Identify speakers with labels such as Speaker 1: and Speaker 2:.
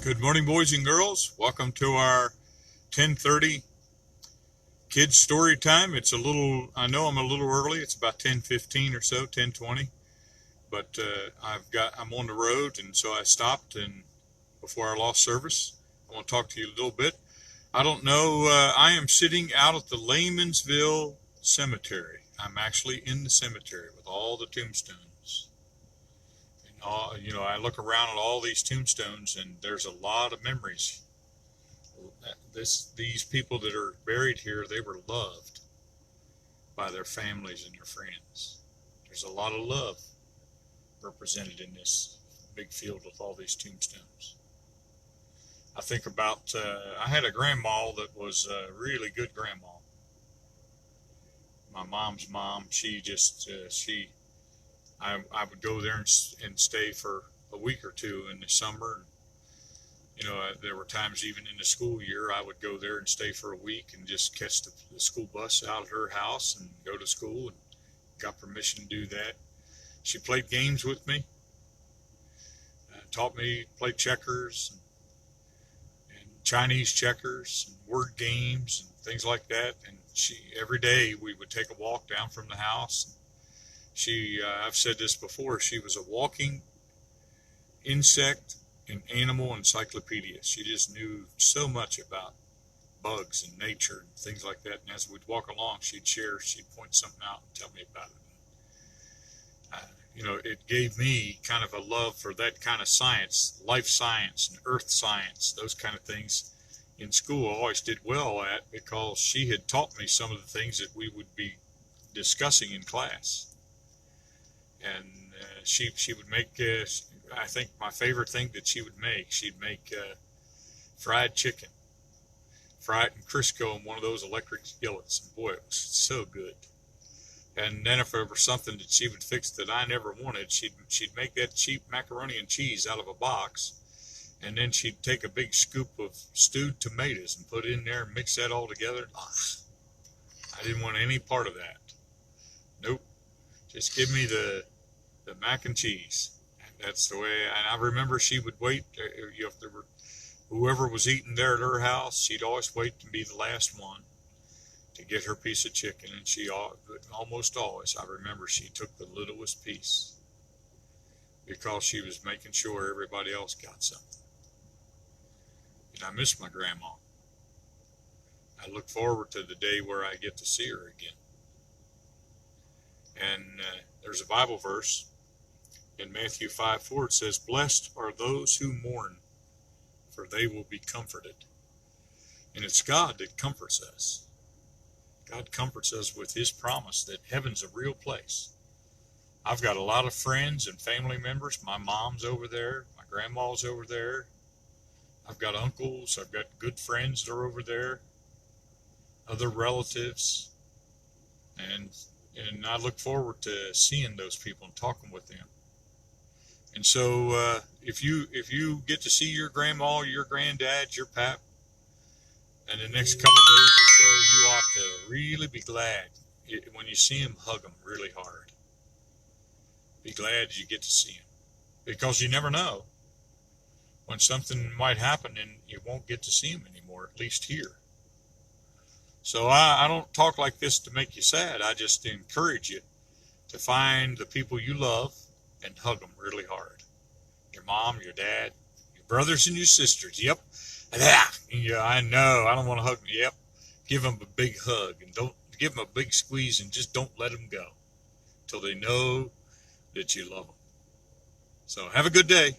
Speaker 1: Good morning, boys and girls. Welcome to our 10:30 kids story time. I know I'm a little early. It's about 10:15 or so, 10:20. But I'm on the road, and so I stopped and before I lost service. I want to talk to you a little bit. I don't know. I am sitting out at the Laymansville Cemetery. I'm actually in the cemetery with all the tombstones. I look around at all these tombstones, and there's a lot of memories. These people that are buried here, they were loved by their families and their friends. There's a lot of love represented in this big field with all these tombstones. I think about, I had a grandma that was a really good grandma. My mom's mom, I would go there and stay for a week or two in the summer. There were times even in the school year I would go there and stay for a week and just catch the school bus out of her house and go to school, and got permission to do that. She played games with me, taught me to play checkers and Chinese checkers and word games and things like that. And every day we would take a walk down from the house. I've said this before, she was a walking insect and animal encyclopedia. She just knew so much about bugs and nature and things like that. And as we'd walk along, she'd point something out and tell me about it. It gave me kind of a love for that kind of science, life science and earth science, those kind of things in school. I always did well at, because she had taught me some of the things that we would be discussing in class. And she would make, I think my favorite thing that she'd make fried chicken, fried in Crisco in one of those electric skillets. And boy, it was so good. And then if there was something that she would fix that I never wanted, she'd make that cheap macaroni and cheese out of a box, and then she'd take a big scoop of stewed tomatoes and put it in there and mix that all together. I didn't want any part of that. Nope. Just give me the mac and cheese. And that's the way. And I remember she would wait. If whoever was eating there at her house, she'd always wait to be the last one to get her piece of chicken. And she almost always, I remember, she took the littlest piece, because she was making sure everybody else got something. And I miss my grandma. I look forward to the day where I get to see her again. And there's a Bible verse in Matthew 5:4. It says, "Blessed are those who mourn, for they will be comforted." And it's God that comforts us. God comforts us with His promise that heaven's a real place. I've got a lot of friends and family members. My mom's over there. My grandma's over there. I've got uncles. I've got good friends that are over there. Other relatives. And I look forward to seeing those people and talking with them. And so if you get to see your grandma, your granddad, your pap, in the next couple of days or so, you ought to really be glad. When you see them, hug them really hard. Be glad you get to see them. Because you never know when something might happen and you won't get to see them anymore, at least here. So I don't talk like this to make you sad. I just encourage you to find the people you love and hug them really hard. Your mom, your dad, your brothers and your sisters. Yep. Yeah, I know. I don't want to hug them. Yep. Give them a big hug, and don't give them a big squeeze, and just don't let them go till they know that you love them. So have a good day.